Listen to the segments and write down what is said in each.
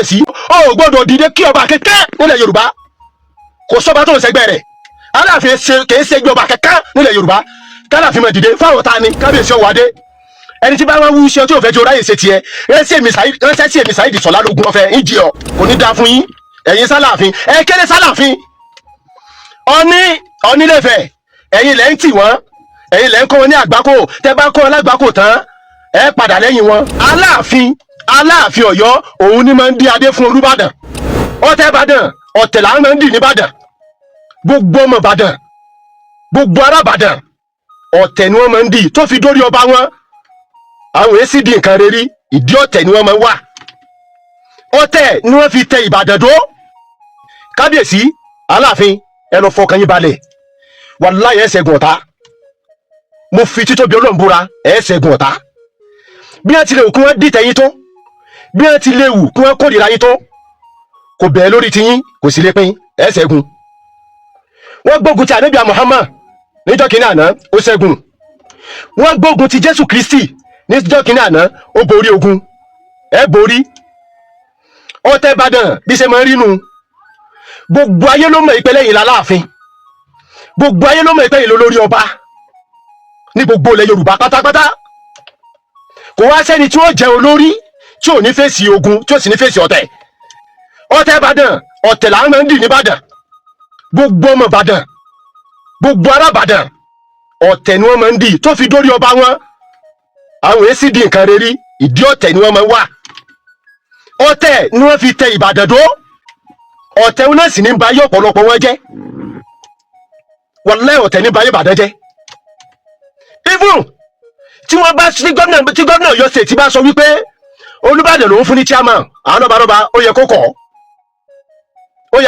kábíyèsí ó gbọ́dọ̀ dìde kí ọba kẹ̀kẹ́ nílẹ̀ Yorùbá kò sọ́ba tó ń ṣẹgbẹ́ rẹ̀ Aláàfin kìí ṣe ọba kẹ̀kẹ́ nílẹ̀ Yorùbá kálàfin máa dìde fáwọn ta ni kábíyèsí ọwọ́ adé ẹni tí bá wọn wú iṣẹ́ tí ò fẹ́ jọ ráyè ṣe tiẹ̀ ránṣẹ́ sí èmi Saheed Sọlá lógún ọ̀fẹ́ ń jí ọ kò ní dáa fún yín ẹ̀yin sálàfin ẹ kéré sálàfin Ọọ̀ni Ilé Ifẹ̀ ẹ̀yin lẹ́ ń tì wọ́n ẹ̀yin lẹ́ ń kọ́ wọn ní àgbákò tẹ́ bá kọ́ wọn lágbákò tán ẹ padà lẹ́yìn wọn Aláàfin Ọ̀yọ́ òun ni máa ń dí adé fún Olúbàdàn ọ̀tẹ̀ Ìbàdàn ọ̀tẹ̀ làwọn máa ń dì ní Ìbàdàn gbogbo ọmọ Ìbàdàn gbogbo ará Ìbàdàn ọ̀tẹ̀ ni wọ́n máa ń dì tó fi dórí ọba wọn àwọn èsì di nǹkan rere ìdí ọ̀tẹ̀ ni wọ́n máa ń wà ọ̀tẹ̀ ni wọ́n fi tẹ Ìbàdàn dó kábíyèsí Aláàfin ẹ lọ fọkàn yín balẹ̀ wàláhì ẹ ṣẹ́gun ọ̀tá mo fi títóbi Ọlọ́run búra ẹ ṣẹ́gun ọ̀tá bí wọ́n ti lè wù kí wọ́n dìtẹ̀ yín tó bí wọ́n ti lè wù kí wọ́n kórìíra yín tó kò bẹ̀ẹ́ lórí tiyín kò sì lè pín ẹ ṣẹ́gun wọ́n gbógun ti Ànábì Muhammad níjọ́ kìíní àná ó ṣẹ́gun wọ́n gbógun ti Jésù Kristi níjọ́ kìíní àná ó borí ogun ẹ borí ọ̀tẹ̀ Ìbàdàn bí ṣe máa ń rínu gbogbo ayé ló mọ̀ ìpẹ́lẹ́ yìí l'Aláàfin gbogbo ayé ló mọ̀ ìpẹ́lẹ́ yìí lórí ọba ní gbogbo ilẹ̀ Yorùbá pátápátá kò wá sẹ́ni tí ó jẹ́ olórí tí ò ní fèsì ogun tí ò sì ní fèsì ọ̀tẹ̀ Ìbàdàn ọ̀tẹ̀ làwọn máa ń dì ní Ìbàdàn gbogbo ọmọ Ìbàdàn gbogbo ará Ìbàdàn ọ̀tẹ̀ ni wọ́n máa ń dì tó fi dórí ọba wọn àwọn èsì di nǹkan rere ìdí ọ̀tẹ̀ ni wọ́n máa ń wà ọ̀tẹ̀ ni wọ́n fi tẹ Ìbàdàn dó ọ̀tẹ̀ wọn náà sì ní bayé ọ̀pọ̀lọpọ̀ wọn jẹ́ wàláhì ọ̀tẹ̀ ní bayé Ìbàdàn jẹ́ even tí wọ́n bá tí gómìnà Ọ̀yọ́ state bá sọ wípé Olúbàdàn lòún fún ní chairman àwọn lọ́balọ́ba ó yẹ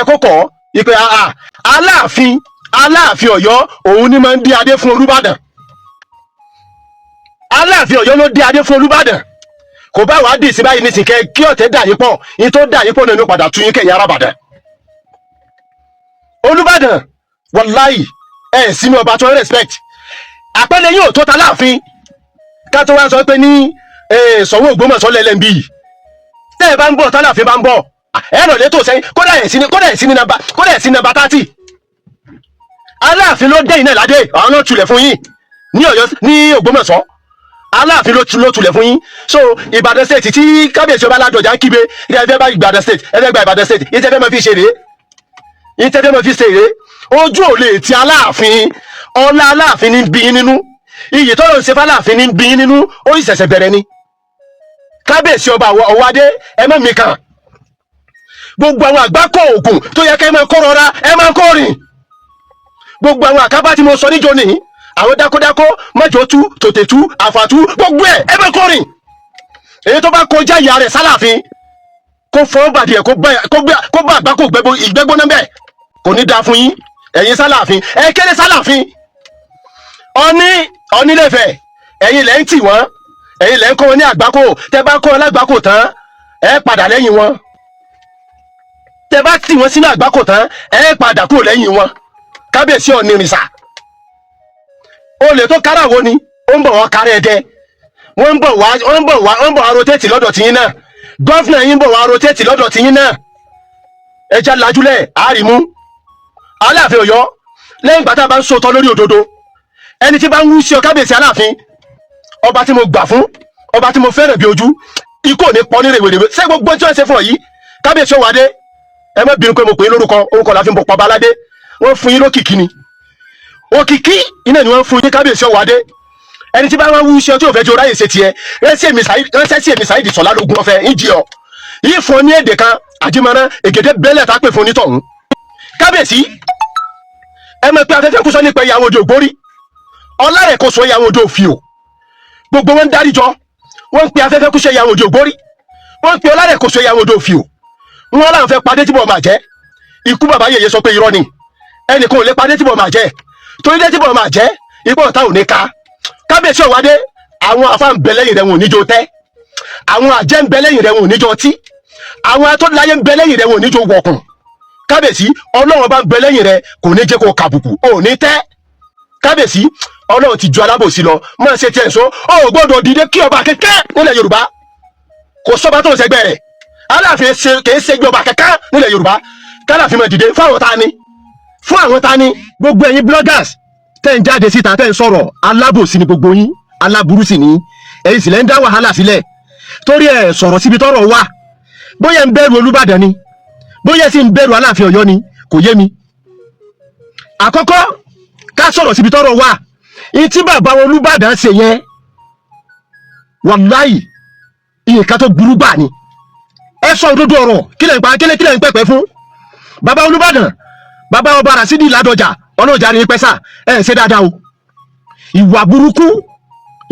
kó kọ̀ ìpè Aláàfin Ọ̀yọ́ òun ni máa ń dí adé fún Olúbàdàn Aláàfin Ọ̀yọ́ ló dí adé fún Olúbàdàn kò bá wàá dì sí báyìí nísìnyí kẹ kí ọ̀tẹ̀ dà yín pọ̀ yín tó dà yín pọ̀ nínú padà tún yín kẹ̀yìn arábàdàn Olúbàdàn wàláhì ẹ̀ sínú ọba tó respect àpẹẹrẹ yóò tó ta láàfin ká tó wá sọ pé ní Ṣọ̀ún Ògbómọ̀ṣọ́ lẹ́lẹ́mbì tẹ́ ẹ bá ń bọ̀ tálàfin bá ń bọ̀ ẹ lọ lé tó sẹ́yìn kódà ẹ̀ sí ní nàbà 30 Aláàfin ló dé iná ládé àwọn náà tulẹ̀ fún yín ní Ọ̀yọ́ ní Ògbómọ̀ṣọ́ Aláàfin ló tulẹ̀ fún yín so Ìbàdàn state tí kábíyèsí ọba Ládọjà ń kígbe ilé ẹgbẹ́ bá Ìbàdàn state ẹgbẹ́ gba Ìbàdàn state yín tẹ́fẹ́ mọ́ fi ṣe rèé ojú ò lè ti Aláàfin ọlá Aláàfin ní bí yín nínú iyì tó lọ ṣe f'Aláàfin ní bí yín nínú ó sì ṣẹ̀ṣẹ̀ bẹ̀rẹ̀ ni kábíyèsí ọba Ọwọ́adé ẹ má mi kàn gbogbo àwọn àgbákò ògùn tó yẹ kẹ́ ẹ máa kó rọra ẹ máa kó rìn gbogbo àwọn àkábá tí mo sọ níjọ nìyí àwọn dákódákó mọ́jọ́tú tòtètú àfàtú gbogbo ẹ máa kó rìn èyí tó bá kọjá ìyá rẹ̀ sálàfin kó fọ́ bàdìẹ̀ kó bá àgbákò ìgbẹ́gbóná bẹ́ẹ̀ kò ní dáa fún yín ẹ̀yin sálàfin ẹ kéré sálàfin Ọọ̀ni Ilé Ifẹ̀ ẹ̀yin lẹ́ ń tì wọ́n ẹ̀yin lẹ́ ń kọ́ wọn ní àgbákò tẹ́ bá kọ́ wọn lágbákò tán ẹ padà lẹ́yìn wọn tẹ́ bá tì wọ́n sínú àgbákò tán ẹ padà kúrò lẹ́yìn wọn kábíyèsí Ọ̀nìrìṣà olè tó kára wo ni ó ń bọ̀ wọ́n kárí Ẹdẹ wọ́n ń bọ̀ wá rotate lọ́dọ̀ tiyín náà gọ́fìnà yín ń bọ̀ wá rotate lọ́dọ̀ tiyín náà ẹja lajúlẹ̀ àárímú Aláàfin Ọ̀yọ́ lẹ́yìn ìgbà tá a bá ń sòótọ́ lórí òdodo ẹni tí bá ń wú sí ọ kábíyèsí Aláàfin ọba tí mo gbà fún ọba tí mo fẹ́ràn bí ojú ikú ò ní pọ́ ní rèwerèwe ṣé gbogbo tí wọ́n ṣe fún ọ yìí kábíyèsí Ọwọ́adé ẹ má bínú pé mo pè é orúkọ la fi ń bọ pàbá aládé wọ́n fún yín lókìkí ni òkìkí iná ni wọ́n fún yín kábíyèsí Ọwọ́adé ẹni tí bá wọn wú sí ọ tí ò fẹ́ jọ ráyè ṣe tiẹ̀ ránṣẹ́ sí èmi Saheed Sọlá lógún ọ̀fẹ́ ń jí ọ yìí fún ọ ní èdè kan àjẹmọ́rán ègèdè bẹ́lẹ̀ tá a pè fún onítọ̀hún kábíyèsí ẹ mọ̀ pé afẹ́fẹ́ kú sọ nípa ìyàwó òde ògbórí ọlá rẹ̀ kò sọ ìyàwó òde òfì o gbogbo wọn ń dárí jọ wọn ń pe afẹ́fẹ́ kú sọ ìyàwó òde ògbórí wọn ń pe ọlá rẹ̀ kò sọ ìyàwó òde òfì o wọn làwọn fẹ́ padé tí bọ̀ máa jẹ́ ikú bàbá yèyé sọ pé irọ́ ni ẹnìkan ò lè padé tí bọ̀ máa jẹ́ torí dé tí bọ̀ máa jẹ́ ipò ọ̀tá ò ní ká kábíyèsí Ọwọ́adé àwọn afá ń bẹ lẹ́yìn rẹ̀ wọn ò níjó tẹ́ àwọn àjẹ́ ń bẹ lẹ́yìn rẹ̀ wọn ò níjó tí àwọn atọ́láyé ń bẹ lẹ́yìn rẹ̀ wọn ò níjó wọ̀kùn kábíyèsí Ọlọ́run bá ń bẹ lẹ́yìn rẹ̀ kò ní jẹ́ kó kàbùkù ò ní tẹ́ kábíyèsí Ọlọ́run ti ju alábòsí lọ máa ṣe tiẹ̀ sọ ó gbọ́dọ̀ dìde kí ọba kẹ̀kẹ́ nílẹ̀ Yorùbá kò sọ́ba tó ń ṣẹgbẹ́ rẹ̀ Aláàfin kìí ṣe ìjọba kankan nílẹ̀ Yorùbá k'Aláàfin máa dìde fún àwọn ta ni gbogbo ẹ̀yin bloggers tẹ́ ń jáde síta tẹ́ ń sọ̀rọ̀ alábòsí ni gbogbo yín aláburú sì ni ẹ̀yin sì lẹ́ ń dá wàhálà sílẹ̀ torí ẹ̀ sọ̀rọ̀ síbi tọ́rọ̀ wà bóyá ń bẹ̀rù Olúbàdàn ni bóyá sì ń bẹ̀rù Aláàfin Ọ̀yọ́ ni kò yé mi. Àkọ́kọ́ ká sọ̀rọ̀ síbi tọ́rọ̀ wà ìtí bàbá Olúbàdàn ṣe yẹn wàláì nǹkan tó burú gbà ni. Ẹ sọ òdodo ọ̀rọ̀ kílẹ̀ ń pẹ̀pẹ̀ fún bàbá Olúbàdàn bàbá ọba Rasidi Ládọjà ọlọ́jà ní pẹ́sà ẹ̀ ṣe dáadáa o. Ìwà burúkú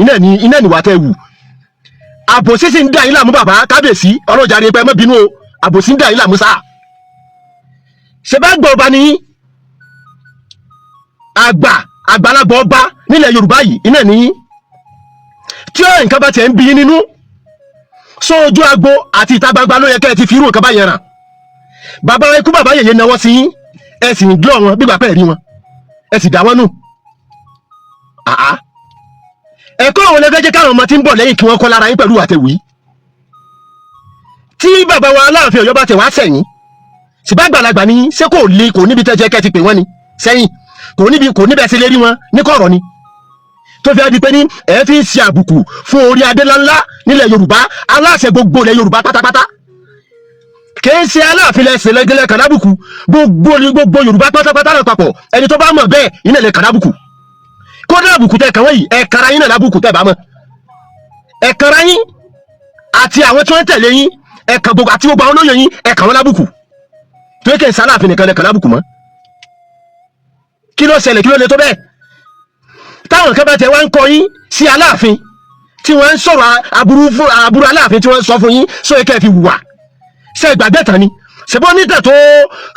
iná ni wà tẹ́ wù. Àbòsí sì ń dà yín láàmú bàbá kábíyèsí ọlọ́jà ní pẹ́ mọ́ bínú o àbòsí ń dà yín láàmú sáà. Ṣé bá gbọ́ ọba nìyí àgbàlagbà ọba nílẹ̀ Yorùbá yìí iná nìyí tí ó nǹkan bá tiẹ̀ ń bí yín nínú sójú agbo àti ìta gbangba ló yẹ kẹ́ ẹ ti fi irú nǹkan bá yẹn ràn. Bàbá ikú bàbá yèyé náwó sí yín ẹ sì ń glọ́ wọn bí gbàpẹ́ rí wọn ẹ sì dá wọn nù. Ẹ̀kọ́ àwọn ẹlẹ́fẹ́ jẹ́ káwọn ọmọ tí ń bọ̀ lẹ́yìn kí wọ́n kọ́ lára yín pẹ̀lú àtẹ̀wé. Tí bàbá wa Aláàfin Ọ̀yọ́ bá tẹ̀ wá sẹ́yìn ṣùgbọ́n àgbàlagbà ni ṣé kò níbi tẹ́jẹ́ kẹ́ ti pè wọ́n ni sẹ́yìn kò níbẹ̀ sí lérí wọn ní kọ̀rọ̀ ni tó fi adi pé ní ẹ fi ń ṣe àbùkù fún orí adé ńláńlá nílẹ̀ Yorùbá aláṣẹ gbogbo ilẹ̀ Yorùbá pátápátá kìí ṣe Aláàfin lẹ́sẹ̀ lẹ́gẹ́lẹ́ kàdábùkù gbogbo Yorùbá pátápátá náà papọ̀ ẹni tó bá mọ̀ bẹ́ẹ̀ iná lè kàdábùkù kódà àbùkù tẹ kàwé yìí ẹ̀kara yín náà lábùkù tẹ bá mọ̀ ẹ̀kara yín àti àwọn tí wọ́n tẹ̀lé yín ẹ̀kà gbogbo àti gbogbo àwọn olóyè yín ẹ̀kà wọn lábùkù tó yẹ kẹ́ ń sá Aláàfin nìkan lè kàdábùkù mọ́ kí ló ṣẹlẹ̀ kí ló lè tó bẹ́ẹ̀ táwọn kan bá tẹ wá ń kọ yín sí Aláàfin tí wọ́n ń sọ̀rọ̀ aburú Aláàfin tí wọ́n ń sọ fún yín sọ yẹ kẹ́ fi wùwà ṣe ìgbàgbẹ́ tán ni ṣèbó níta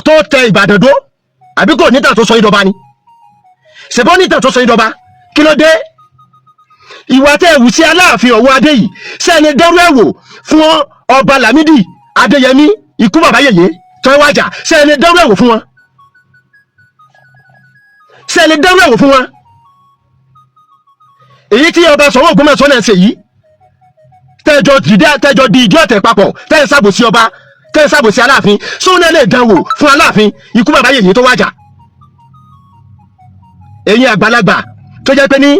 tó tẹ Ìbàdàn dó àbí kò níta tó sọ yín dọba ni ṣèbó níta tó sọ yín dọba kí ló dé ìwà tẹ ẹ̀wù sí Aláàfin Ọ̀wọ̀ adé yìí ṣe ẹni dẹrú ẹ̀wò fún ọba Lámídì Adéyẹmí ikú bàbá yèyé tó ẹ wájà ṣe ẹni dẹrú ẹ̀wò fún wọn ṣe ẹni dẹrú ẹ̀wò fún wọn èyí tí ọba Ṣọ̀ún Ògbómọ̀ṣọ́ náà ṣe yìí tẹjọ di ìjọ ọ̀tẹ̀ papọ̀ tẹ́ ṣàbòsí ọba tẹ́ ṣàbòsí Aláàfin sóun náà lè dánwò fún Aláàfin ikú bàbá yèyé tó wájà. Ẹ̀yin àgbàlagbà tó jẹ́ pé ní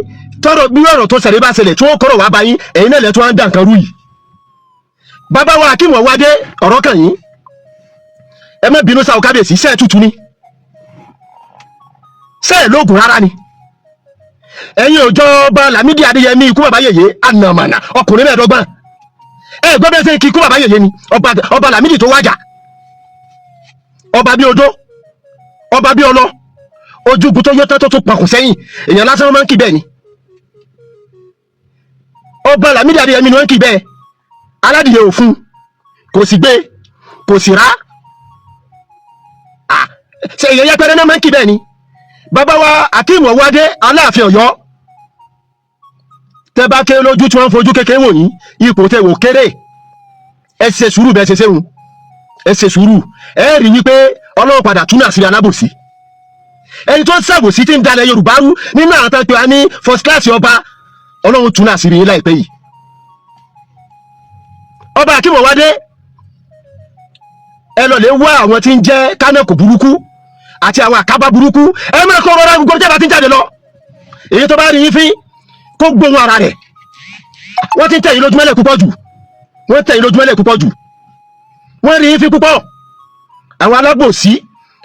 tọrọ bí ọ̀rọ̀ tó ṣẹlẹ̀ bá ṣẹlẹ̀ tí wọ́n kọ̀rọ̀ wá bá yín ẹ̀yin náà lẹ tó wá ń dà nǹkan rú yìí. Bàbá wa Akeem Ọwọ́adé ọ̀rọ̀ kàn yín ẹ má bínú sáà kábíyèsí ṣe é tutù ni ṣe é lóògùn rárá ni. Ẹ̀yin òjò ọba Lámídì Adéyẹmí ikú bàbá yèyé ànàmànà ọkùnrin mẹ́ẹ̀ẹ́dọ́gbọ̀n ẹ gbọ́ bẹ́ẹ̀ sẹ́yìn kí ikú bàbá yèyé ni ọba Lámídì tó wájà ọba bí odó ọba bí ọlọ ojúgun tó yọ tó pọkùn sẹ́yìn èèyàn lásán máa ń kí bẹ́ẹ̀ ni ọba Lámídì Adéyẹmí ni wọ́n ń kí bẹ́ẹ̀ aládìyẹ òfun kò sì gbé kò sì rá ṣe èèyàn yẹpẹrẹ náà máa ń kí bẹ́ẹ̀ ni. Bàbá wa Akeem Ọwọ́adé Aláàfin Ọ̀yọ́ tẹ́ bá kéré lójú tí wọ́n ń fojú kékeré wò yín ipò tẹ́ wò kéré ẹ ṣe sùúrù bẹ́ẹ̀ ṣe ṣéhun ẹ ṣe sùúrù ẹ rí wípé Ọlọ́run padà tún àṣírí alábòsí ẹni tó ń ṣàbòsí tí ń dalẹ̀ Yorùbá rú nínú àwọn tó ń pè wá ní first class ọba Ọlọ́run tún àṣírí yín láìpẹ́ yìí. Ọba Akeem Ọwọ́adé ẹ lọ lè wá àwọn tí ń jẹ́ kánẹ́kò burúkú àti àwọn àkábá burúkú ẹ máa kọ́ ọ̀rọ̀ gbogbo jẹ́ bá ti ń jáde lọ èyí tó bá rí yín fín kó gbóhùn ara rẹ̀ wọ́n ti ń tẹ̀yìn lójúmọ́lẹ̀ púpọ̀ jù wọ́n rí yín fín púpọ̀ àwọn alábòsí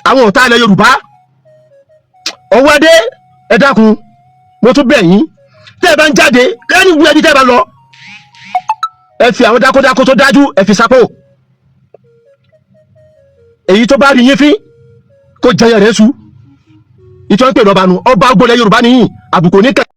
àwọn ọ̀tá ilẹ̀ Yorùbá Ọwọ́adé ẹ dákun mo tún bẹ̀ yín tẹ́ ẹ bá ń jáde lẹ́ni wú ẹni tẹ́ ẹ bá lọ ẹ fi àwọn dákódákó tó dájú ẹ fi sápò èyí tó bá rí yín fín kó jẹyẹ rẹ sú ìtọ́ ń pè lọ́ba nu ọba gbọ́dọ̀ Yorùbá nìyí àbùkù ní kẹ́.